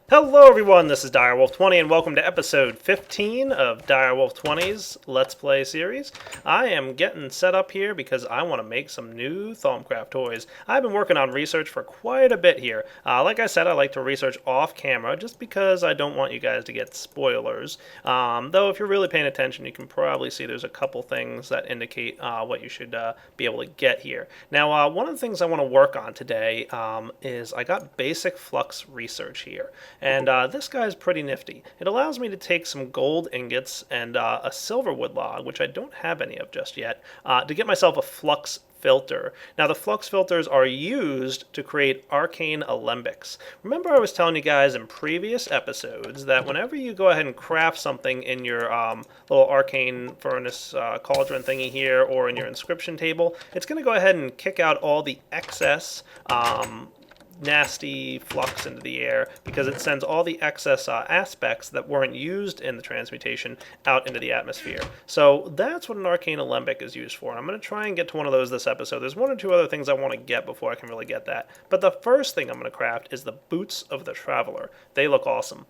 Hello everyone, this is Direwolf20 and welcome to episode 15 of Direwolf20's Let's Play series. I am getting set up here because I want to make some new Thaumcraft toys. I've been working on research for quite a bit here. Like I said, I like to research off camera just because I don't want you guys to get spoilers. Though if you're really paying attention, you can probably see there's a couple things that indicate what you should be able to get here. Now, one of the things I want to work on today is I got basic flux research here. And this guy is pretty nifty. It allows me to take some gold ingots and a silverwood log, which I don't have any of just yet, to get myself a flux filter. Now the flux filters are used to create arcane alembics. Remember I was telling you guys in previous episodes that whenever you go ahead and craft something in your little arcane furnace cauldron thingy here or in your inscription table, it's going to go ahead and kick out all the excess nasty flux into the air because it sends all the excess aspects that weren't used in the transmutation out into the atmosphere. So that's what an arcane alembic is used for. And I'm going to try and get to one of those this episode. There's one or two other things I want to get before I can really get that. But the first thing I'm going to craft is the boots of the traveler. They look awesome.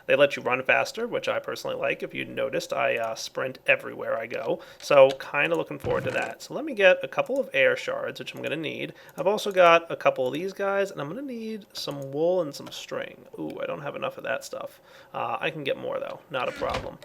They let you run faster, which I personally like. If you noticed, I sprint everywhere I go. So kind of looking forward to that. So let me get a couple of air shards, which I'm going to need. I've also got a couple of these guys, and I'm going to need some wool and some string. Ooh, I don't have enough of that stuff. I can get more, though. Not a problem.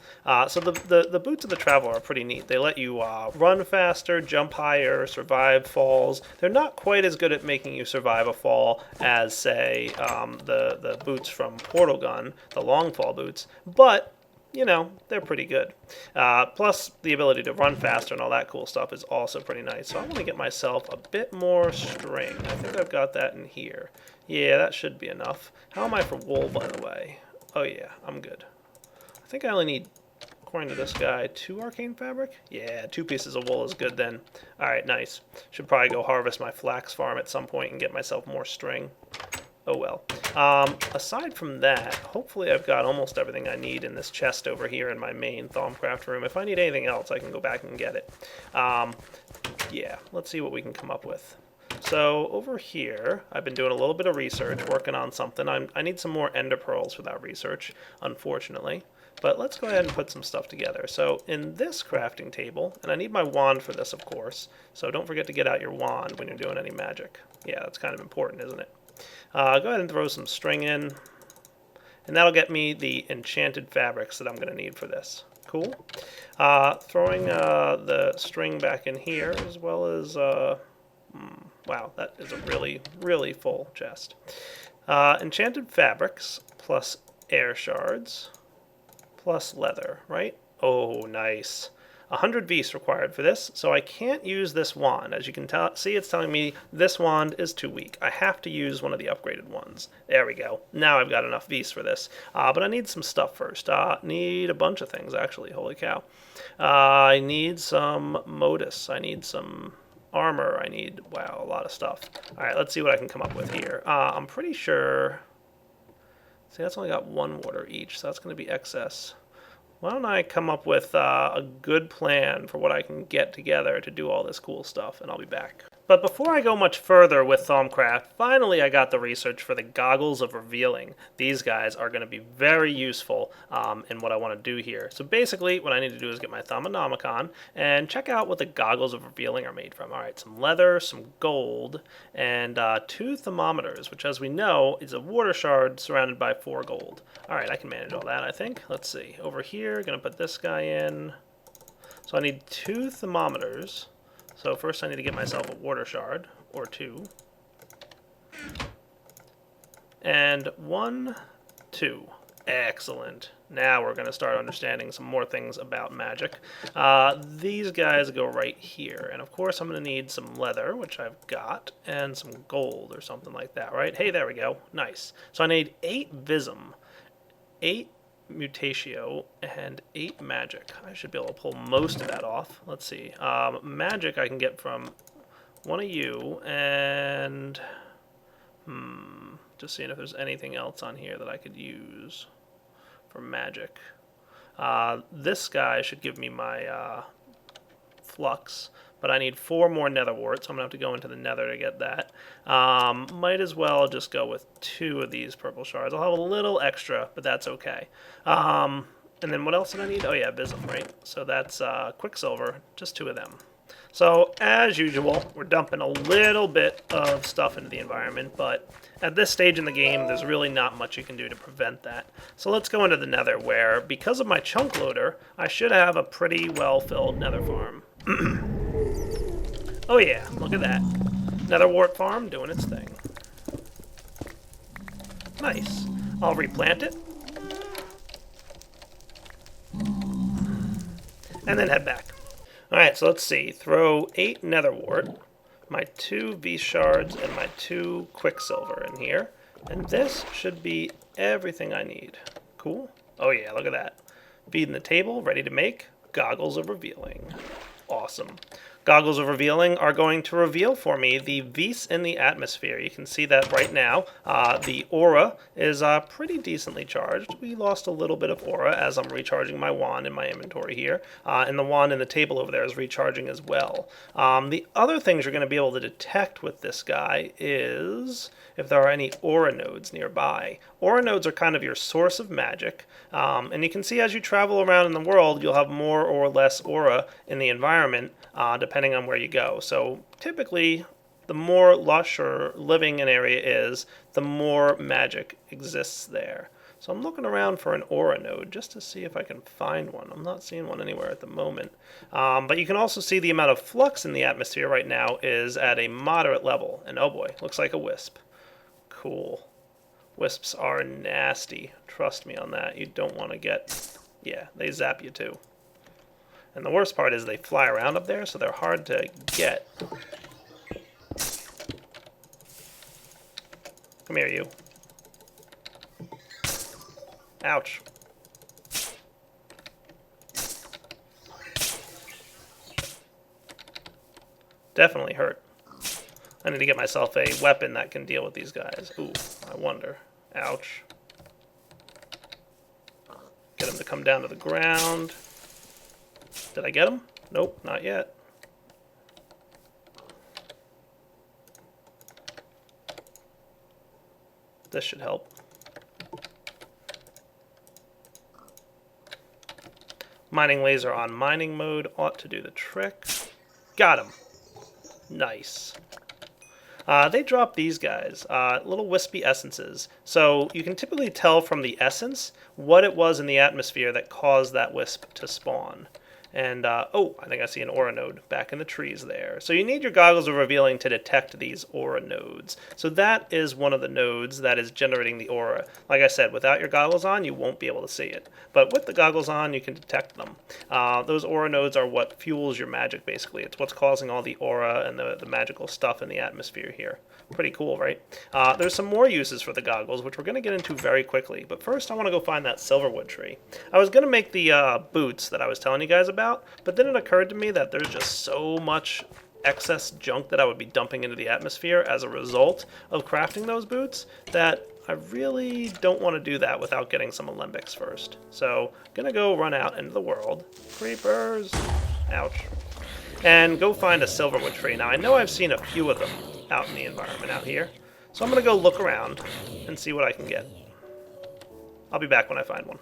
So the boots of the traveler are pretty neat. They let you run faster, jump higher, survive falls. They're not quite as good at making you survive a fall as, say, the boots from Portal Gun, the long fall boots, but you know, they're pretty good. Plus, the ability to run faster and all that cool stuff is also pretty nice. So I want to get myself a bit more string. I think I've got that in here. Yeah, that should be enough. How am I for wool, by the way? Oh yeah, I'm good. I think I only need, according to this guy, 2 arcane fabric? Yeah, 2 pieces of wool is good then. Alright, nice. Should probably go harvest my flax farm at some point and get myself more string. Oh well. Aside from that, hopefully I've got almost everything I need in this chest over here in my main Thaumcraft room. If I need anything else, I can go back and get it. Yeah, let's see what we can come up with. So over here, I've been doing a little bit of research, working on something. I need some more ender pearls for that research, unfortunately. But let's go ahead and put some stuff together. So in this crafting table, and I need my wand for this, of course, so don't forget to get out your wand when you're doing any magic. Yeah, that's kind of important, isn't it? Go ahead and throw some string in, and that'll get me the enchanted fabrics that I'm going to need for this. Cool. Throwing the string back in here, as well as, wow, that is a really, really full chest. Enchanted fabrics, plus air shards, plus leather, right? Oh, nice. 100 vis required for this, so I can't use this wand. As you can see, it's telling me this wand is too weak. I have to use one of the upgraded ones. There we go. Now I've got enough vis for this. But I need some stuff first. Need a bunch of things, actually. Holy cow. I need some modus. I need some armor. I need, wow, a lot of stuff. All right, let's see what I can come up with here. I'm pretty sure... See, that's only got 1 water each, so that's going to be excess. Why don't I come up with a good plan for what I can get together to do all this cool stuff, and I'll be back. But before I go much further with Thaumcraft, finally I got the research for the Goggles of Revealing. These guys are going to be very useful in what I want to do here. So basically, what I need to do is get my Thaumonomicon and check out what the Goggles of Revealing are made from. Alright, some leather, some gold, and 2 thermometers, which as we know is a water shard surrounded by 4 gold. Alright, I can manage all that, I think. Let's see. Over here, going to put this guy in. So I need 2 thermometers. So first I need to get myself a water shard, or 2. And 1, 2. Excellent. Now we're going to start understanding some more things about magic. These guys go right here. And of course I'm going to need some leather, which I've got, and some gold or something like that, right? Hey, there we go. Nice. So I need 8 visum, 8 mutatio, and 8 magic. I should be able to pull most of that off. Let's see. Magic I can get from one of you, and just seeing if there's anything else on here that I could use for magic. This guy should give me my flux, but I need 4 more nether wart, so I'm going to have to go into the nether to get that. Might as well just go with 2 of these purple shards. I'll have a little extra, but that's okay. And then what else did I need? Oh yeah, Bism, right? So that's Quicksilver, just 2 of them. So, as usual, we're dumping a little bit of stuff into the environment, but at this stage in the game, there's really not much you can do to prevent that. So let's go into the nether, where, because of my chunk loader, I should have a pretty well-filled nether farm. Oh yeah, look at that. Nether wart farm doing its thing. Nice. I'll replant it. And then head back. Alright, so let's see. Throw 8 nether wart, my 2 V shards, and my 2 quicksilver in here. And this should be everything I need. Cool. Oh yeah, look at that. Feeding the table, ready to make goggles of revealing. Awesome. Goggles of Revealing are going to reveal for me the Vis in the atmosphere. You can see that right now. The aura is pretty decently charged. We lost a little bit of aura as I'm recharging my wand in my inventory here. And the wand in the table over there is recharging as well. The other things you're going to be able to detect with this guy is if there are any aura nodes nearby. Aura nodes are kind of your source of magic. And you can see as you travel around in the world, you'll have more or less aura in the environment, depending on where you go. So typically, the more lush or living an area is, the more magic exists there. So I'm looking around for an aura node just to see if I can find one. I'm not seeing one anywhere at the moment. But you can also see the amount of flux in the atmosphere right now is at a moderate level. And oh boy, looks like a wisp. Cool. Wisps are nasty. Trust me on that. You don't want to get... Yeah, they zap you too. And the worst part is they fly around up there, so they're hard to get. Come here, you. Ouch. Definitely hurt. I need to get myself a weapon that can deal with these guys. Ooh, I wonder. Ouch. Get him to come down to the ground. Did I get him? Nope, not yet. This should help. Mining laser on mining mode ought to do the trick. Got him. Nice. They drop these guys, little wispy essences. So you can typically tell from the essence what it was in the atmosphere that caused that wisp to spawn. And, oh, I think I see an aura node back in the trees there. So you need your goggles of revealing to detect these aura nodes. So that is one of the nodes that is generating the aura. Like I said, without your goggles on, you won't be able to see it. But with the goggles on, you can detect them. Those aura nodes are what fuels your magic, basically. It's what's causing all the aura and the magical stuff in the atmosphere here. Pretty cool, right? There's some more uses for the goggles, which we're going to get into very quickly. But first, I want to go find that silverwood tree. I was going to make the boots that I was telling you guys about, but then it occurred to me that there's just so much excess junk that I would be dumping into the atmosphere as a result of crafting those boots that I really don't want to do that without getting some alembics first. So, going to go run out into the world. Creepers! Ouch. And go find a silverwood tree. Now, I know I've seen a few of them out in the environment out here. So I'm going to go look around and see what I can get. I'll be back when I find one.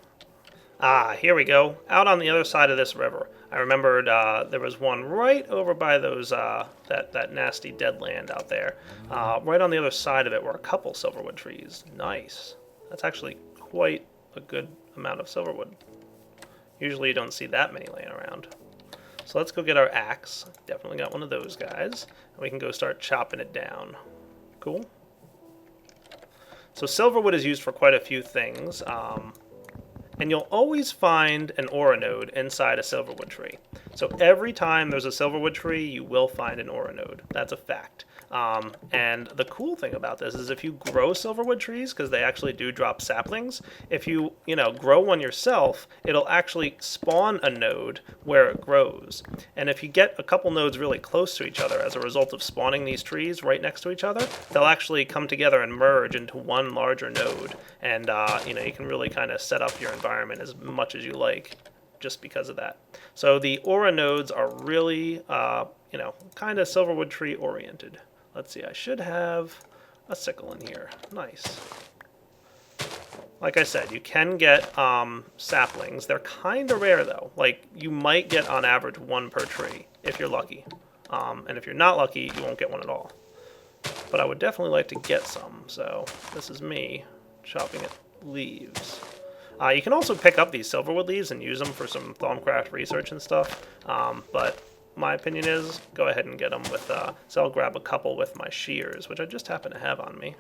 Ah, here we go. Out on the other side of this river. I remembered there was one right over by those that nasty dead land out there. Right on the other side of it were a couple silverwood trees. Nice. That's actually quite a good amount of silverwood. Usually you don't see that many laying around. So let's go get our axe. Definitely got one of those guys. And we can go start chopping it down. Cool. So silverwood is used for quite a few things. And you'll always find an aura node inside a silverwood tree. So every time there's a silverwood tree, you will find an aura node. That's a fact. And the cool thing about this is if you grow silverwood trees, because they actually do drop saplings, if you grow one yourself, it'll actually spawn a node where it grows. And if you get a couple nodes really close to each other as a result of spawning these trees right next to each other, they'll actually come together and merge into one larger node. And you can really kind of set up your environment as much as you like, just because of that. So the aura nodes are really, kind of silverwood tree oriented. Let's see, I should have a sickle in here. Nice. Like I said, you can get saplings. They're kind of rare, though. Like, you might get, on average, 1 per tree, if you're lucky. And if you're not lucky, you won't get one at all. But I would definitely like to get some, so this is me chopping at leaves. You can also pick up these silverwood leaves and use them for some Thaumcraft research and stuff, but my opinion is go ahead and get them with, so I'll grab a couple with my shears, which I just happen to have on me.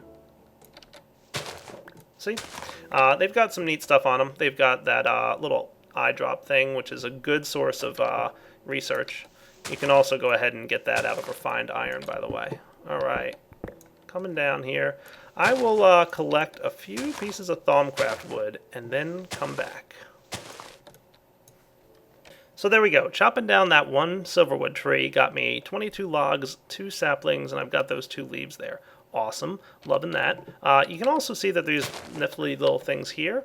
See? They've got some neat stuff on them. They've got that little eye drop thing, which is a good source of research. You can also go ahead and get that out of refined iron, by the way. Alright, coming down here. I will collect a few pieces of Thaumcraft wood and then come back. So there we go. Chopping down that 1 silverwood tree got me 22 logs, 2 saplings, and I've got those 2 leaves there. Awesome. Loving that. You can also see that there's nifty little things here.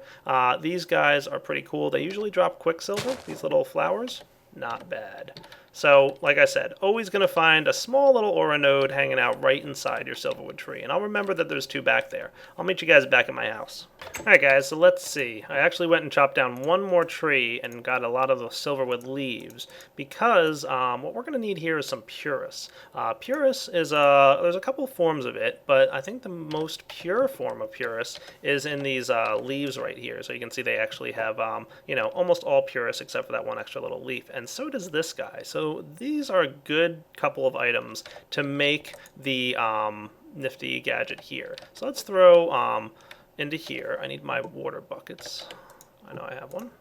These guys are pretty cool. They usually drop quicksilver, these little flowers. Not bad. So, like I said, always going to find a small little aura node hanging out right inside your silverwood tree. And I'll remember that there's 2 back there. I'll meet you guys back at my house. Alright guys, so let's see. I actually went and chopped down 1 more tree and got a lot of the silverwood leaves. Because what we're going to need here is some purus. Purus is, there's a couple forms of it, but I think the most pure form of purus is in these leaves right here. So you can see they actually have, almost all purus except for that 1 extra little leaf. And so does this guy. So these are a good couple of items to make the nifty gadget here. So let's throw into here. I need my water buckets. I know I have one.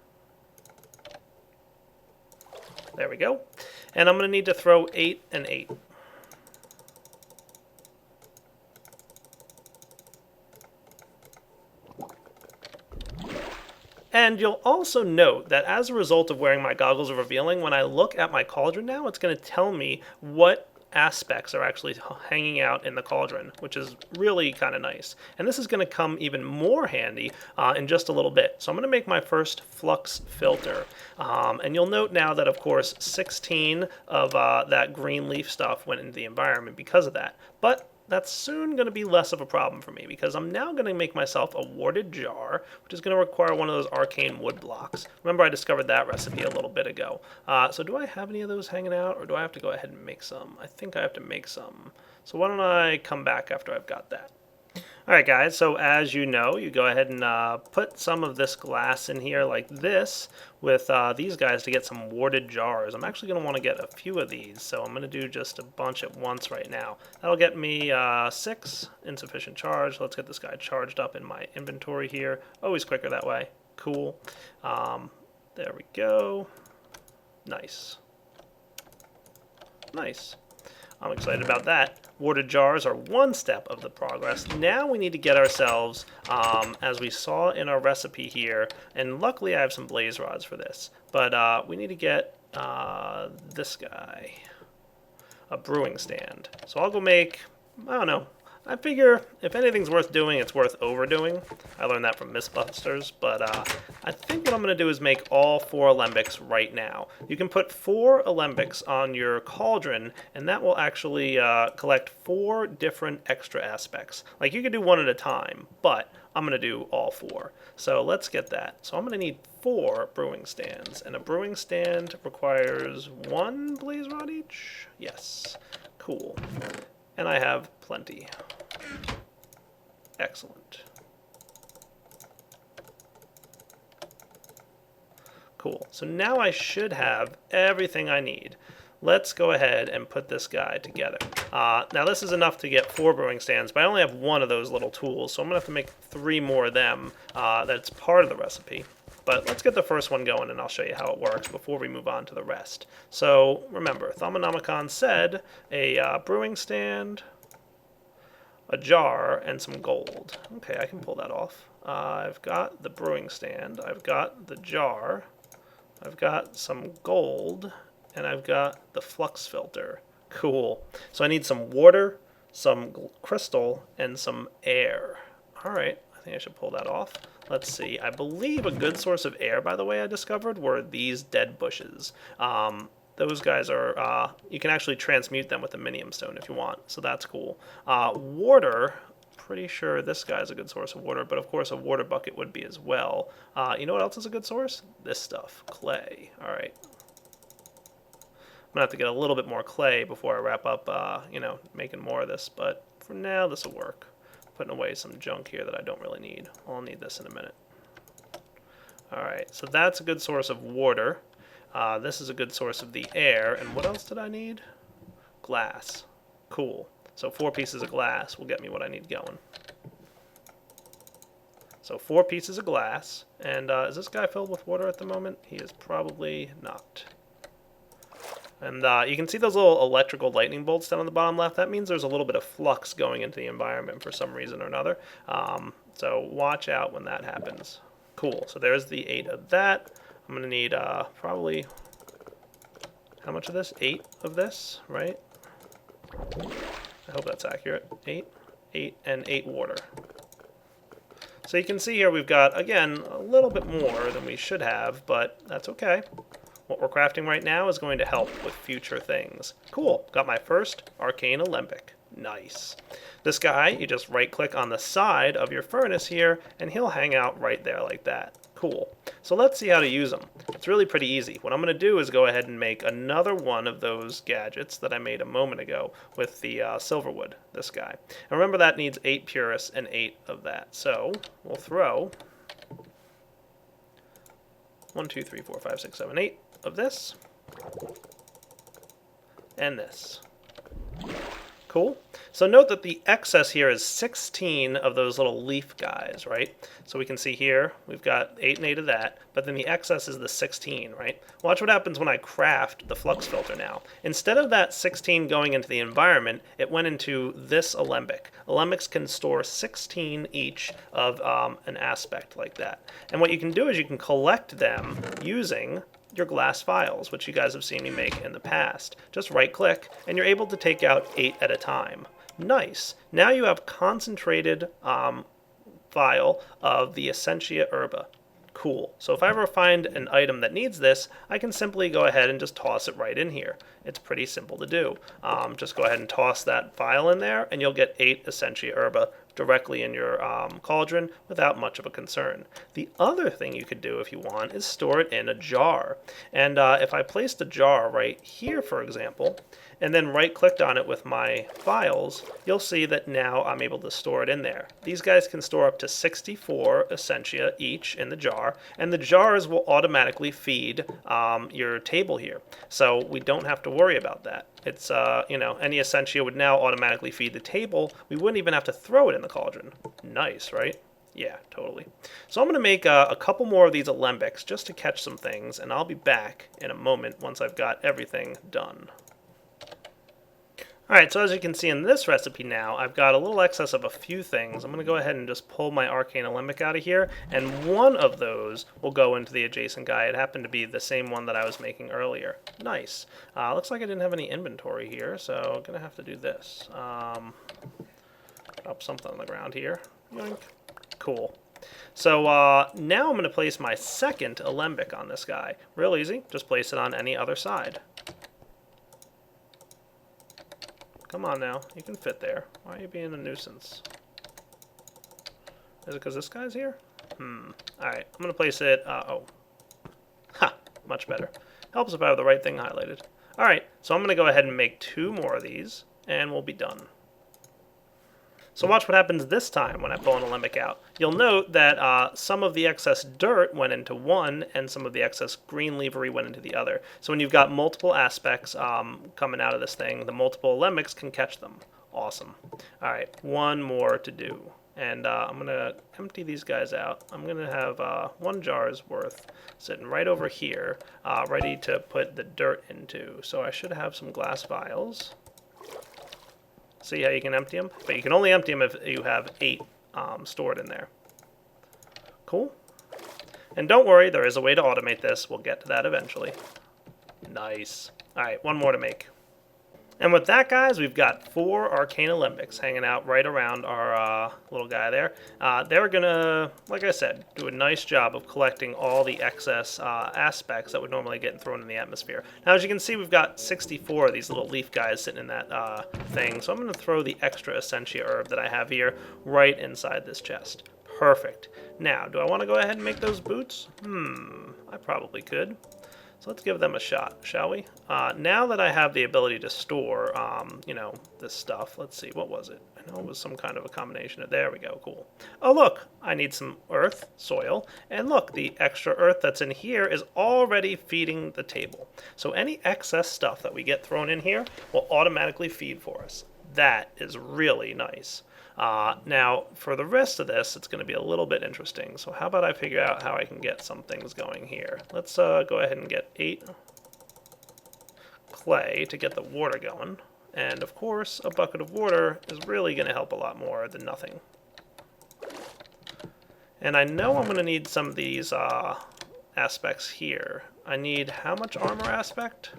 There we go. And I'm going to need to throw 8 and 8. And you'll also note that as a result of wearing my goggles of revealing, when I look at my cauldron now, it's going to tell me what aspects are actually hanging out in the cauldron, which is really kind of nice. And this is going to come even more handy in just a little bit. So I'm going to make my first flux filter. And you'll note now that, of course, 16 of that green leaf stuff went into the environment because of that. But that's soon going to be less of a problem for me because I'm now going to make myself a warded jar, which is going to require one of those arcane wood blocks. Remember, I discovered that recipe a little bit ago. So do I have any of those hanging out, or do I have to go ahead and make some? I think I have to make some. So why don't I come back after I've got that? Alright guys, so as you know, you go ahead and put some of this glass in here like this with these guys to get some warded jars. I'm actually going to want to get a few of these, so I'm going to do just a bunch at once right now. That'll get me 6, insufficient charge. Let's get this guy charged up in my inventory here. Always quicker that way. Cool. There we go. Nice. Nice. I'm excited about that. Warded jars are one step of the progress. Now we need to get ourselves, as we saw in our recipe here, and luckily I have some blaze rods for this, but we need to get this guy, a brewing stand. So I'll go make, I don't know, I figure if anything's worth doing, it's worth overdoing. I learned that from Mythbusters, but I think what I'm going to do is make all 4 alembics right now. You can put 4 alembics on your cauldron, and that will actually collect 4 different extra aspects. Like, you could do 1 at a time, but I'm going to do all 4. So let's get that. So I'm going to need 4 brewing stands, and a brewing stand requires 1 blaze rod each? Yes. Cool. And I have plenty. Excellent. Cool. So now I should have everything I need. Let's go ahead and put this guy together. Now this is enough to get 4 brewing stands, but I only have 1 of those little tools, so I'm going to have to make 3 more of them. That's part of the recipe. But let's get the first one going, and I'll show you how it works before we move on to the rest. So remember, Thaumonomicon said a brewing stand, a jar, and some gold. Okay, I can pull that off. I've got the brewing stand, I've got the jar, I've got some gold, and I've got the flux filter. Cool. So I need some water, some crystal, and some air. Alright, I think I should pull that off. let's see, I believe a good source of air, by the way, I discovered, were these dead bushes. Those guys are, you can actually transmute them with the minium stone if you want, so that's cool. Water, pretty sure this guy's a good source of water, but of course a water bucket would be as well. You know what else is a good source? This stuff, clay. All right. I'm gonna have to get a little bit more clay before I wrap up, you know, making more of this, but for now this will work. Putting away some junk here that I don't really need. I'll need this in a minute. All right, so that's a good source of water. This is a good source of the air, and what else did I need? Glass. Cool. So 4 pieces of glass will get me what I need going. So 4 pieces of glass, and is this guy filled with water at the moment? He is probably not. And you can see those little electrical lightning bolts down on the bottom left. That means there's a little bit of flux going into the environment for some reason or another. So watch out when that happens. Cool. So there's the 8 of that. I'm going to need probably, how much of this? 8 of this, right? I hope that's accurate. 8, 8, and 8 water. So you can see here we've got, again, a little bit more than we should have, but that's okay. What we're crafting right now is going to help with future things. Cool. Got my first arcane alembic. Nice. This guy, you just right-click on the side of your furnace here, and he'll hang out right there like that. Cool. So let's see how to use them. It's really pretty easy. What I'm going to do is go ahead and make another one of those gadgets that I made a moment ago with the silverwood, this guy. And remember that needs 8 purus and 8 of that. So we'll throw 1, 2, 3, 4, 5, 6, 7, 8 of this and this. Cool. So note that the excess here is 16 of those little leaf guys, right? So we can see here we've got 8 and 8 of that, but then the excess is the 16, right? Watch what happens when I craft the flux filter now. Instead of that 16 going into the environment, it went into this alembic. Alembics can store 16 each of an aspect like that. And what you can do is you can collect them using your glass vials, which you guys have seen me make in the past. Just right click and you're able to take out 8 at a time. Nice. Now you have concentrated vial of the essentia herba. Cool. So if I ever find an item that needs this, I can simply go ahead and just toss it right in here. It's pretty simple to do. Just go ahead and toss that vial in there and you'll get 8 essentia herba directly in your cauldron without much of a concern. The other thing you could do if you want is store it in a jar. And if I placed a jar right here, for example, and then right-clicked on it with my files, you'll see that now I'm able to store it in there. These guys can store up to 64 essentia each in the jar, and the jars will automatically feed your table here. So we don't have to worry about that. It's, you know, any essentia would now automatically feed the table. We wouldn't even have to throw it in the cauldron. Nice, right? Yeah, totally. So I'm going to make a couple more of these alembics just to catch some things, and I'll be back in a moment once I've got everything done. Alright, so as you can see in this recipe now, I've got a little excess of a few things. I'm going to go ahead and just pull my arcane alembic out of here, and one of those will go into the adjacent guy. It happened to be the same one that I was making earlier. Nice. Looks like I didn't have any inventory here, so I'm going to have to do this. Drop something on the ground here. Yoink. Cool. So now I'm going to place my second alembic on this guy. Real easy. Just place it on any other side. Come on now, you can fit there. Why are you being a nuisance? Is it because this guy's here? Alright, I'm going to place it, oh. Ha! Much better. Helps if I have the right thing highlighted. Alright, so I'm going to go ahead and make 2 more of these, and we'll be done. So watch what happens this time when I pull an alembic out. You'll note that some of the excess dirt went into one, and some of the excess green leavery went into the other. So when you've got multiple aspects coming out of this thing, the multiple alembics can catch them. Awesome. All right, one more to do. And I'm going to empty these guys out. I'm going to have 1 jar's worth sitting right over here, ready to put the dirt into. So I should have some glass vials. See how you can empty them? But you can only empty them if you have 8 stored in there. Cool. And don't worry, there is a way to automate this. We'll get to that eventually. Nice. Alright, 1 more to make. And with that, guys, we've got 4 arcane alembics hanging out right around our little guy there. They're going to, like I said, do a nice job of collecting all the excess aspects that would normally get thrown in the atmosphere. Now, as you can see, we've got 64 of these little leaf guys sitting in that thing. So I'm going to throw the extra essentia herb that I have here right inside this chest. Perfect. Now, do I want to go ahead and make those boots? I probably could. So let's give them a shot, shall we? Now that I have the ability to store, you know, this stuff, let's see, what was it? I know it was some kind of a combination of, there we go, cool. Oh, look, I need some earth, soil, and look, the extra earth that's in here is already feeding the table. So any excess stuff that we get thrown in here will automatically feed for us. That is really nice. Now, for the rest of this, it's going to be a little bit interesting. So how about I figure out how I can get some things going here. Let's go ahead and get 8 clay to get the water going. And, of course, a bucket of water is really going to help a lot more than nothing. And I know I'm going to need some of these aspects here. I need how much armor aspect?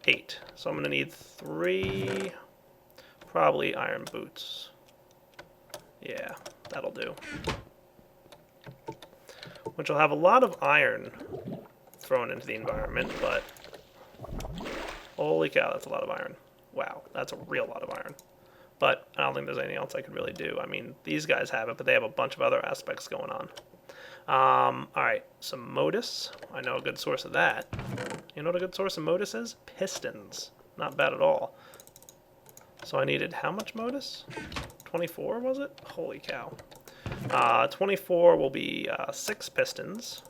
8. So I'm going to need 3... probably iron boots. Yeah, that'll do. Which will have a lot of iron thrown into the environment, but holy cow, that's a lot of iron. Wow, that's a real lot of iron. But I don't think there's anything else I could really do. I mean, these guys have it, but they have a bunch of other aspects going on. Alright, some modus. I know a good source of that. You know what a good source of modus is? Pistons. Not bad at all. So I needed how much modus? 24, was it? Holy cow. 24 will be 6 pistons.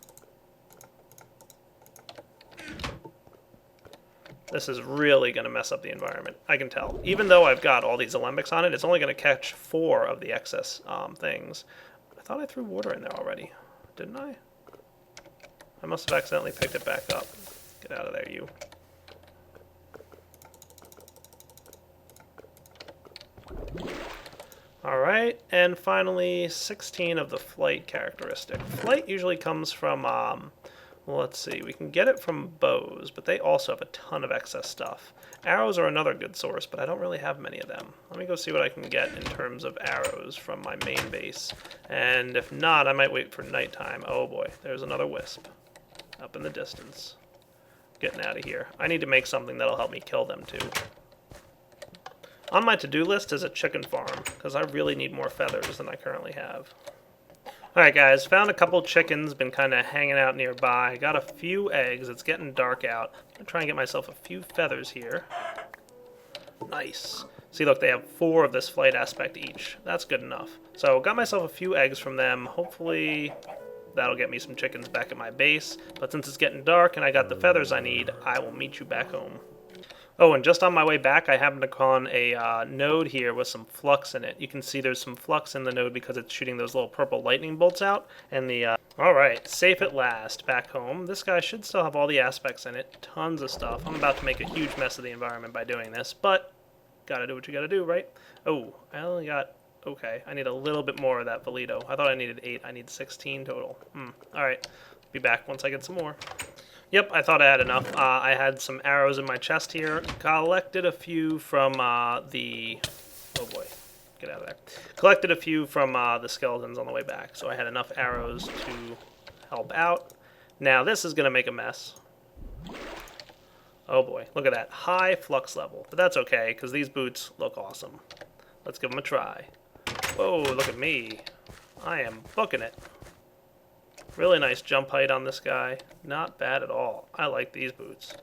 This is really going to mess up the environment. I can tell. Even though I've got all these alembics on it, it's only going to catch 4 of the excess things. I thought I threw water in there already. Didn't I? I must have accidentally picked it back up. Get out of there, you. Alright, and finally 16 of the flight characteristic. Flight usually comes from, well, let's see, we can get it from bows, but they also have a ton of excess stuff. Arrows are another good source, but I don't really have many of them. Let me go see what I can get in terms of arrows from my main base. And if not, I might wait for nighttime. Oh boy, there's another wisp up in the distance. Getting out of here. I need to make something that'll help me kill them too. On my to-do list is a chicken farm, because I really need more feathers than I currently have. Alright guys, found a couple chickens, been kind of hanging out nearby, got a few eggs, it's getting dark out. I'm going to try and get myself a few feathers here. Nice. See, look, they have 4 of this flight aspect each. That's good enough. So, got myself a few eggs from them. Hopefully that'll get me some chickens back at my base. But since it's getting dark and I got the feathers I need, I will meet you back home. Oh, and just on my way back, I happened upon a node here with some flux in it. You can see there's some flux in the node because it's shooting those little purple lightning bolts out. And the alright, safe at last, back home. This guy should still have all the aspects in it. Tons of stuff. I'm about to make a huge mess of the environment by doing this, but gotta do what you gotta do, right? Oh, I only got... okay, I need a little bit more of that Valito. I thought I needed 8. I need 16 total. Alright, be back once I get some more. Yep, I thought I had enough. I had some arrows in my chest here. Collected a few from the... oh boy, get out of there. Collected a few from the skeletons on the way back, so I had enough arrows to help out. Now this is going to make a mess. Oh boy, look at that. High flux level. But that's okay, because these boots look awesome. Let's give them a try. Whoa, look at me. I am booking it. Really nice jump height on this guy. Not bad at all. I like these boots.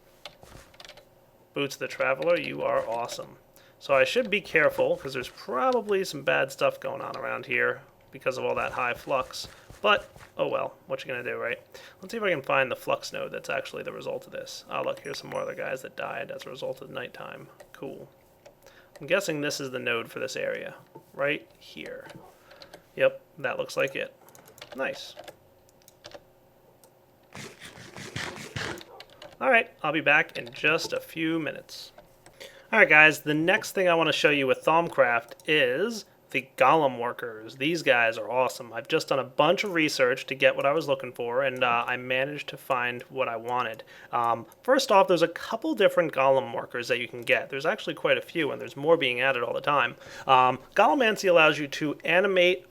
Boots the Traveler, you are awesome. So I should be careful, because there's probably some bad stuff going on around here because of all that high flux. But, oh well, what you gonna do, right? Let's see if I can find the flux node that's actually the result of this. Oh look, here's some more other guys that died as a result of nighttime. Cool. I'm guessing this is the node for this area. Right here. Yep, that looks like it. Nice. Alright, I'll be back in just a few minutes. Alright guys, the next thing I want to show you with Thaumcraft is the golem workers. These guys are awesome. I've just done a bunch of research to get what I was looking for, and I managed to find what I wanted. First off, there's a couple different golem workers that you can get. There's actually quite a few, and there's more being added all the time. Gollemancy allows you to animate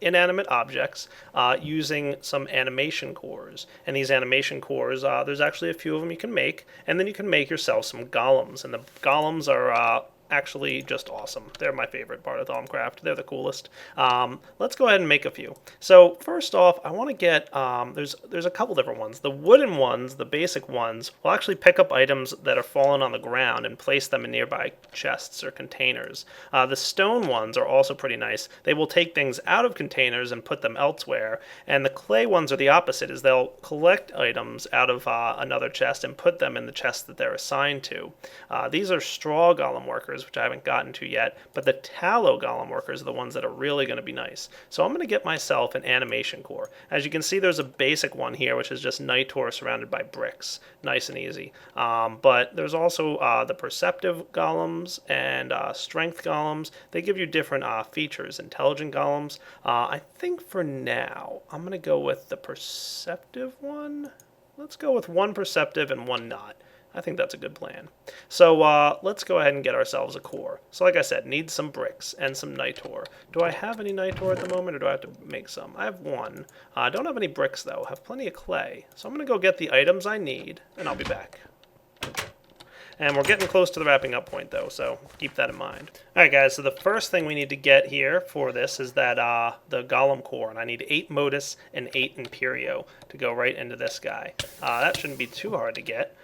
inanimate objects using some animation cores. And these animation cores, there's actually a few of them you can make, and then you can make yourself some golems. And the golems are actually just awesome. They're my favorite part of Thaumcraft. They're the coolest. Let's go ahead and make a few. So first off, I want to get, there's a couple different ones. The wooden ones, the basic ones, will actually pick up items that are fallen on the ground and place them in nearby chests or containers. The stone ones are also pretty nice. They will take things out of containers and put them elsewhere. And the clay ones are the opposite, is they'll collect items out of another chest and put them in the chest that they're assigned to. These are straw golem workers, which I haven't gotten to yet, but the tallow golem workers are the ones that are really going to be nice. So I'm going to get myself an animation core. As you can see, there's a basic one here, which is just Nitor surrounded by bricks. Nice and easy. But there's also the perceptive golems and strength golems. They give you different features. Intelligent golems. I think for now, I'm going to go with the perceptive one. Let's go with one perceptive and one not. I think that's a good plan. So let's go ahead and get ourselves a core. So like I said, need some bricks and some Nitor. Do I have any Nitor at the moment, or do I have to make some? I have one. I don't have any bricks, though. I have plenty of clay. So I'm going to go get the items I need, and I'll be back. And we're getting close to the wrapping up point, though, so keep that in mind. All right, guys, so the first thing we need to get here for this is that the Golem core, and I need 8 Modus and 8 Imperio to go right into this guy. That shouldn't be too hard to get.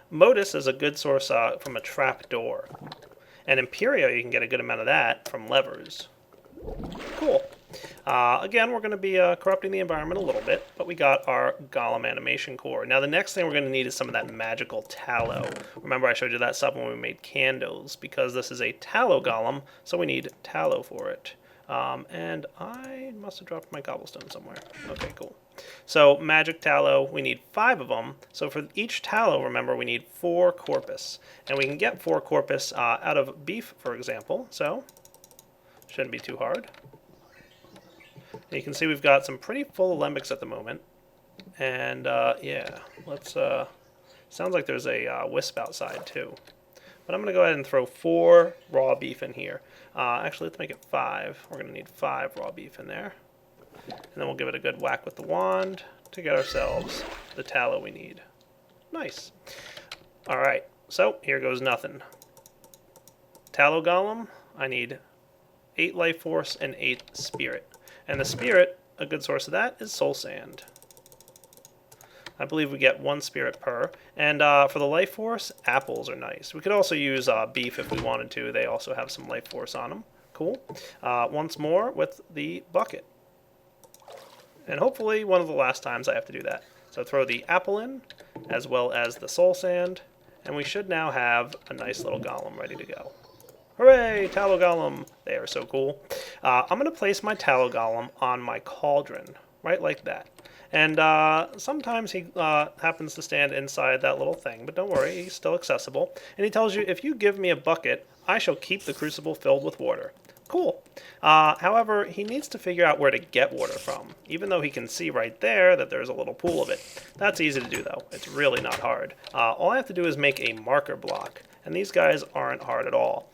Modus is a good source from a trap door. And Imperio, you can get a good amount of that from levers. Cool. Again, we're going to be corrupting the environment a little bit, but we got our Golem animation core. Now, the next thing we're going to need is some of that magical tallow. Remember, I showed you that stuff when we made candles, because this is a tallow golem, so we need tallow for it. And I must have dropped my cobblestone somewhere. Okay, cool. So, magic tallow, we need 5 of them. So for each tallow, remember, we need 4 corpus. And we can get 4 corpus out of beef, for example, so shouldn't be too hard. And you can see we've got some pretty full alembics at the moment. And yeah, let's, sounds like there's a wisp outside too. But I'm going to go ahead and throw 4 raw beef in here. Actually, let's make it 5. We're going to need 5 raw beef in there. And then we'll give it a good whack with the wand to get ourselves the tallow we need. Nice. Alright, so here goes nothing. Tallow golem, I need 8 life force and 8 spirit. And the spirit, a good source of that, is soul sand. I believe we get 1 spirit per. And for the life force, apples are nice. We could also use beef if we wanted to. They also have some life force on them. Cool. Once more with the bucket. And hopefully one of the last times I have to do that. So throw the apple in, as well as the soul sand, and we should now have a nice little golem ready to go. Hooray! Tallow golem! They are so cool. I'm going to place my tallow golem on my cauldron, right like that. And sometimes he happens to stand inside that little thing, but don't worry, he's still accessible. And he tells you, if you give me a bucket, I shall keep the crucible filled with water. Cool. However, he needs to figure out where to get water from, even though he can see right there that there's a little pool of it. That's easy to do, though. It's really not hard. All I have to do is make a marker block, and these guys aren't hard at all.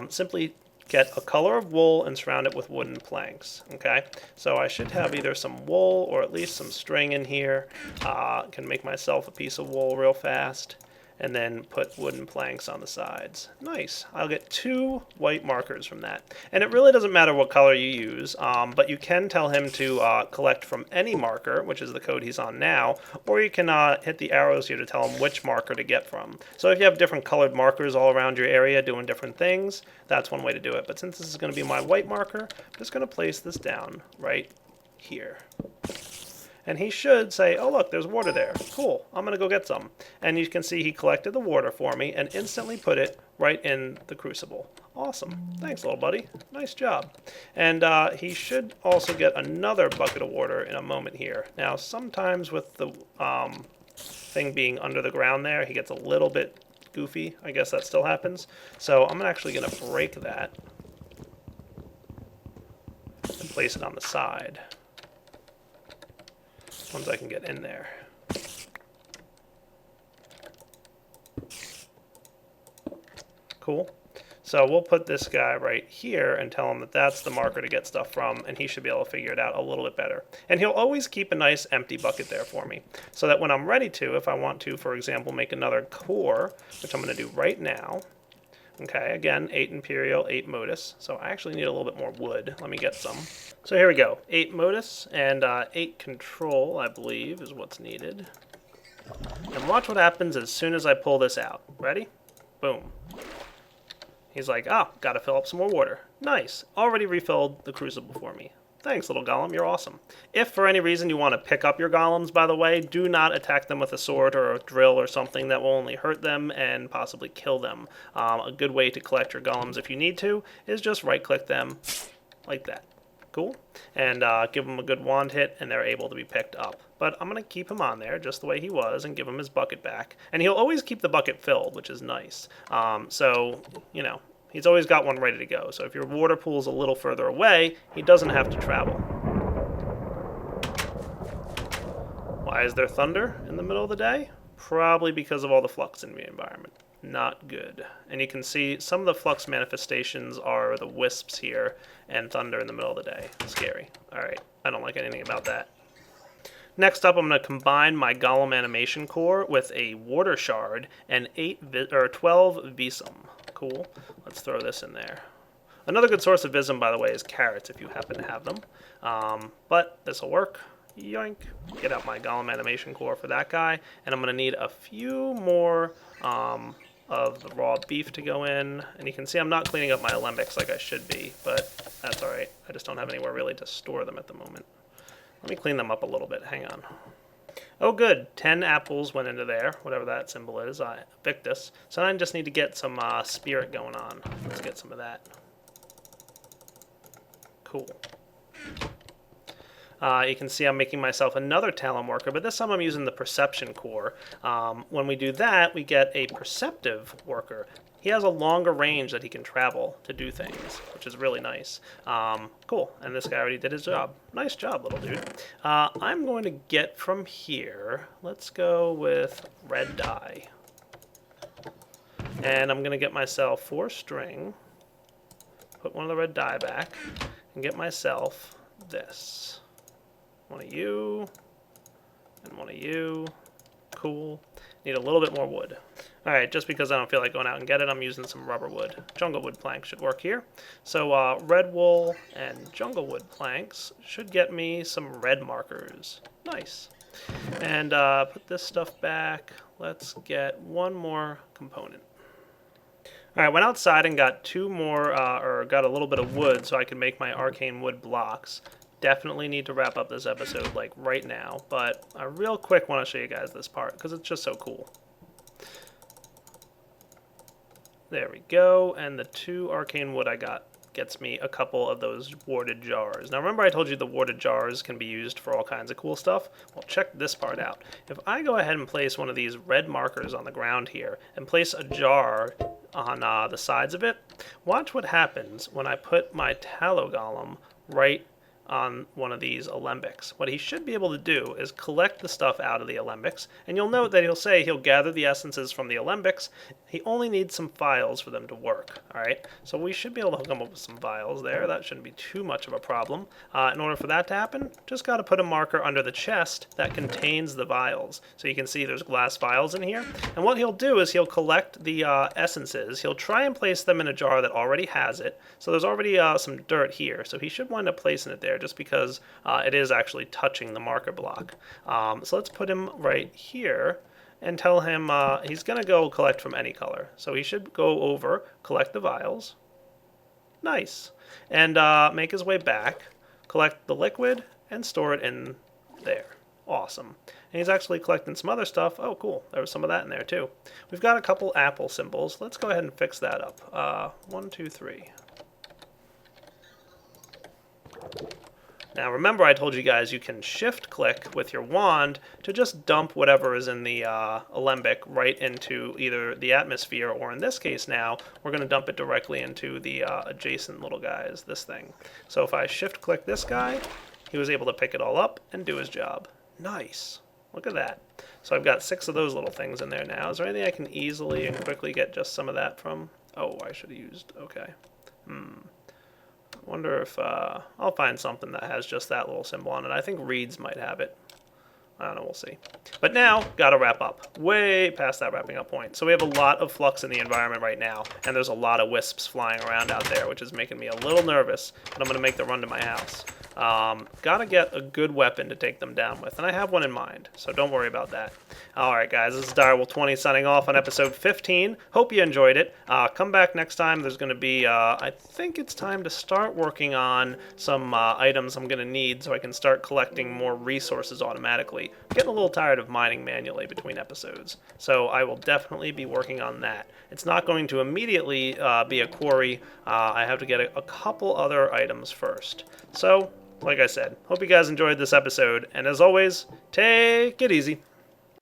Simply get a color of wool and surround it with wooden planks. Okay, so I should have either some wool or at least some string in here. Can make myself a piece of wool real fast, and then put wooden planks on the sides. Nice. I'll get 2 white markers from that. And it really doesn't matter what color you use, but you can tell him to collect from any marker, which is the code he's on now, or you can hit the arrows here to tell him which marker to get from. So if you have different colored markers all around your area doing different things, that's one way to do it. But since this is going to be my white marker, I'm just going to place this down right here. And he should say, oh look, there's water there. Cool, I'm going to go get some. And you can see he collected the water for me and instantly put it right in the crucible. Awesome. Thanks, little buddy. Nice job. And he should also get another bucket of water in a moment here. Now, sometimes with the thing being under the ground there, he gets a little bit goofy. I guess that still happens. So I'm actually going to break that. place it on the side. Once I can get in there. Cool. So we'll put this guy right here and tell him that that's the marker to get stuff from, and he should be able to figure it out a little bit better. And he'll always keep a nice empty bucket there for me, so that when I'm ready to, if I want to, for example, make another core, which I'm going to do right now. Okay, again, 8 Imperial, 8 Modus. So I actually need a little bit more wood. Let me get some. So here we go. 8 Modus and 8 Control, I believe, is what's needed. And watch what happens as soon as I pull this out. Ready? Boom. He's like, oh, gotta fill up some more water. Nice. Already refilled the crucible for me. Thanks, little golem. You're awesome. If for any reason you want to pick up your golems, by the way, do not attack them with a sword or a drill or something that will only hurt them and possibly kill them. A good way to collect your golems if you need to is just right-click them like that. Cool. And give them a good wand hit, and they're able to be picked up. But I'm going to keep him on there just the way he was and give him his bucket back. And he'll always keep the bucket filled, which is nice. So, you know, he's always got one ready to go. So if your water pool's a little further away, he doesn't have to travel. Why is there thunder in the middle of the day? Probably because of all the flux in the environment. Not good. And you can see some of the flux manifestations are the wisps here and thunder in the middle of the day. Scary. Alright, I don't like anything about that. Next up, I'm going to combine my golem animation core with a water shard and 12 visum. Cool. Let's throw this in there. Another good source of visum, by the way, is carrots if you happen to have them. But this will work. Yoink. Get out my golem animation core for that guy. And I'm going to need a few more of the raw beef to go in. And you can see I'm not cleaning up my alembics like I should be, but that's alright. I just don't have anywhere really to store them at the moment. Let me clean them up a little bit. Hang on. Oh, good. 10 apples went into there, whatever that symbol is. Victus. So I just need to get some spirit going on. Let's get some of that. Cool. You can see I'm making myself another talent worker, but this time I'm using the perception core. When we do that, we get a perceptive worker. He has a longer range that he can travel to do things, which is really nice. Cool, and this guy already did his job. Nice job, little dude. I'm going to get from here, let's go with red dye. And I'm going to get myself 4 string, put one of the red dye back, and get myself this. One of you, and one of you. Cool. Need a little bit more wood. Alright, just because I don't feel like going out and get it, I'm using some rubber wood. Jungle wood planks should work here. So red wool and jungle wood planks should get me some red markers. Nice. And put this stuff back. Let's get one more component. Alright, went outside and got 2 more, or got a little bit of wood so I can make my arcane wood blocks. Definitely need to wrap up this episode like right now, but I real quick want to show you guys this part because it's just so cool. There we go, and the 2 arcane wood I got gets me a couple of those warded jars. Now remember I told you the warded jars can be used for all kinds of cool stuff? Well, check this part out. If I go ahead and place one of these red markers on the ground here and place a jar on the sides of it, watch what happens when I put my tallow golem right on one of these alembics. What he should be able to do is collect the stuff out of the alembics, and you'll note that he'll say he'll gather the essences from the alembics. He only needs some vials for them to work. Alright, so we should be able to hook him up with some vials there. That shouldn't be too much of a problem. In order for that to happen, just got to put a marker under the chest that contains the vials. So you can see there's glass vials in here, and what he'll do is he'll collect the essences. He'll try and place them in a jar that already has it. So there's already some dirt here, so he should wind up placing it there just because it is actually touching the marker block. So let's put him right here and tell him he's going to go collect from any color. So he should go over, collect the vials. Nice. And make his way back, collect the liquid, and store it in there. Awesome. And he's actually collecting some other stuff. Oh, cool. There was some of that in there, too. We've got a couple apple symbols. Let's go ahead and fix that up. 1, 2, 3. Now remember I told you guys you can shift click with your wand to just dump whatever is in the alembic right into either the atmosphere, or in this case now, we're going to dump it directly into the adjacent little guys, this thing. So if I shift click this guy, he was able to pick it all up and do his job. Nice. Look at that. So I've got 6 of those little things in there now. Is there anything I can easily and quickly get just some of that from? Oh, I should have used, okay. Wonder if I'll find something that has just that little symbol on it. I think reeds might have it. I don't know, we'll see. But now, gotta wrap up. Way past that wrapping up point. So we have a lot of flux in the environment right now, and there's a lot of wisps flying around out there, which is making me a little nervous, but I'm gonna make the run to my house. Gotta get a good weapon to take them down with, and I have one in mind, so don't worry about that. Alright guys, this is Direwolf20 signing off on episode 15. Hope you enjoyed it. Come back next time. There's going to be, I think it's time to start working on some items I'm going to need so I can start collecting more resources automatically. I'm getting a little tired of mining manually between episodes, so I will definitely be working on that. It's not going to immediately be a quarry. I have to get a couple other items first. So, like I said, hope you guys enjoyed this episode, and as always, take it easy.